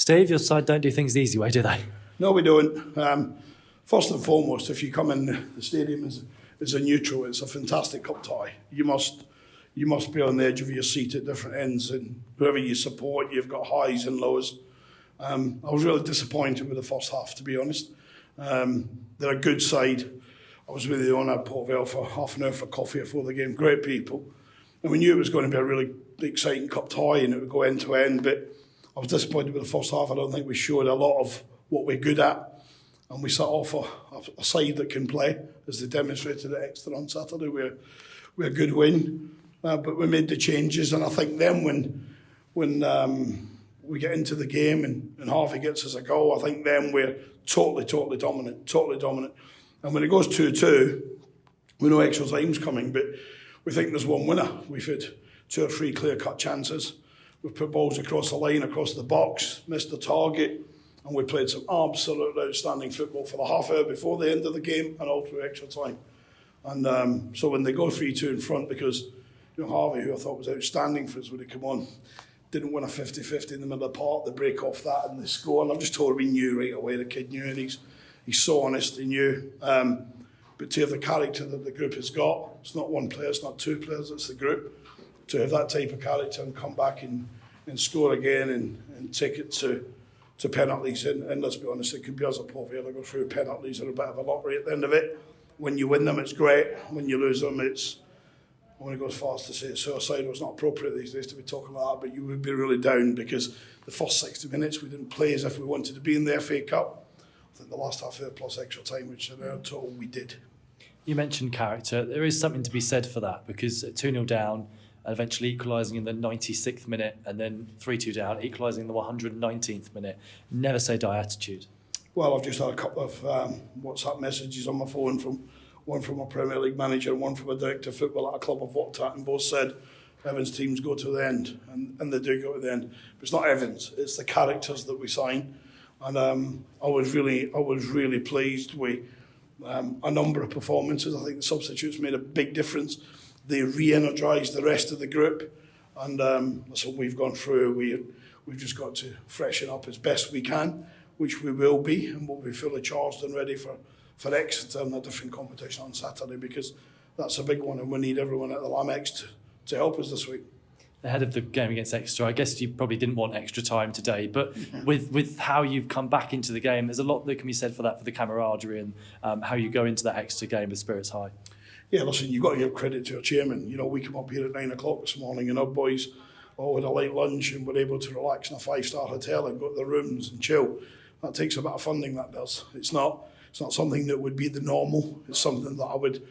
Steve, your side don't do things the easy way, do they? No, we don't. First and foremost, if you come in the stadium as a neutral, it's a fantastic cup tie. You must be on the edge of your seat at different ends, and whoever you support, you've got highs and lows. I was really disappointed with the first half, to be honest. They're a good side. I was with the owner at Port Vale for half an hour for coffee before the game. Great people. And we knew it was going to be a really exciting cup tie and it would go end to end, but I was disappointed with the first half. I don't think we showed a lot of what we're good at. And we set off a side that can play, as they demonstrated at Exeter on Saturday. We're a good win, but we made the changes. And I think then when we get into the game and Harvey gets us a goal, I think then we're totally dominant. And when it goes 2-2, we know extra time's coming, but we think there's one winner. We've had 2 or 3 clear-cut chances. We've put balls across the line, across the box, missed the target, and we played some absolute outstanding football for the half hour before the end of the game and all through extra time. And so when they go 3-2 in front, because Harvey, who I thought was outstanding for us when he came on, didn't win a 50-50 in the middle of the park, they break off that and they score. And I'm just told we knew right away, the kid knew, and he's so honest, he knew. But to have the character that the group has got, it's not one player, it's not 2 players, it's the group. To have that type of character and come back and score again and take it to penalties. And let's be honest, it could be us at Port Vale that go through penalties are a bit of a lottery at the end of it. When you win them, it's great. When you lose them, it's, I want to go as far as to say it's suicidal. It's not appropriate these days to be talking like that, but you would be really down because the first 60 minutes we didn't play as if we wanted to be in the FA Cup. I think the last half hour plus extra time, which in our total we did. You mentioned character. There is something to be said for that because 2-0 down, and eventually equalising in the 96th minute, and then 3-2 down, equalising in the 119th minute. Never say die attitude. Well, I've just had a couple of WhatsApp messages on my phone from one from a Premier League manager and one from a director of football at a club I've worked at, and both said Evans' teams go to the end, and they do go to the end. But it's not Evans; it's the characters that we sign. And I was really pleased with a number of performances. I think the substitutes made a big difference. They re-energised the rest of the group, and that's what we've gone through. We've just got to freshen up as best we can, which we will be, and we'll be fully charged and ready for Exeter and a different competition on Saturday, because that's a big one, and we need everyone at the Lamex to help us this week. Ahead of the game against Exeter, I guess you probably didn't want extra time today, but with how you've come back into the game, there's a lot that can be said for that, for the camaraderie and how you go into that Exeter game with spirits high. Yeah, listen, you've got to give credit to our chairman. You know, we come up here at 9 o'clock this morning and our boys all had a late lunch and were able to relax in a 5-star hotel and go to their rooms and chill. That takes a bit of funding, that does. It's not something that would be the normal. It's something that I would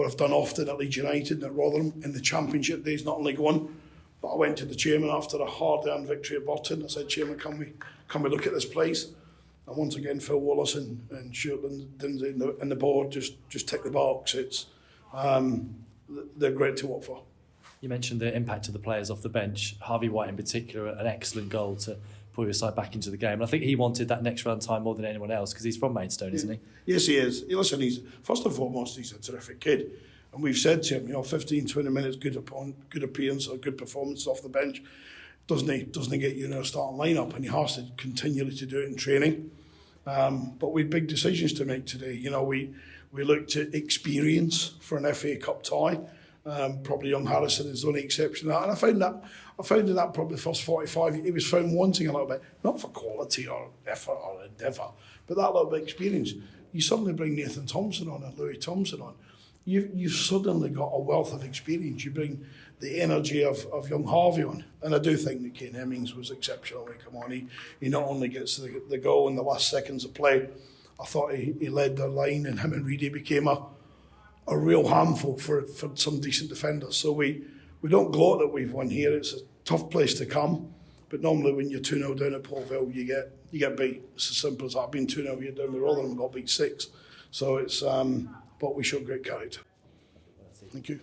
have done often at Leeds United and at Rotherham in the Championship days, not in League One. But I went to the chairman after a hard-earned victory at Burton. I said, Chairman, can we look at this place? And once again, Phil Wallace and Stuart Lindsay and the board just tick the box. They're great to work for. You mentioned the impact of the players off the bench. Harvey White in particular, an excellent goal to pull your side back into the game. And I think he wanted that next round time more than anyone else because he's from Maidstone, isn't he? Yes, he is. Listen, he's first and foremost, he's a terrific kid. And we've said to him, 15, 20 minutes, good appearance or good performance off the bench doesn't get you in a starting lineup, and he has to continually to do it in training. But we had big decisions to make today. We looked at experience for an FA Cup tie. Probably young Harrison is the only exception to that. And I found in that probably the first 45, he was found wanting a little bit, not for quality or effort or endeavour, but that little bit of experience. You suddenly bring Nathan Thompson on and Louis Thompson on. You've suddenly got a wealth of experience. You bring the energy of young Harvey on. And I do think that Kane Hemmings was exceptional when he came on. He not only gets the goal in the last seconds of play, I thought he led the line, and him and Reedy became a real handful for some decent defenders. So we don't gloat that we've won here. It's a tough place to come. But normally when you're 2-0 down at Port Vale, you get beat. It's as simple as that. I've been 2-0 here down the Rotherham and got beat 6. So it's... but we showed great character. Thank you.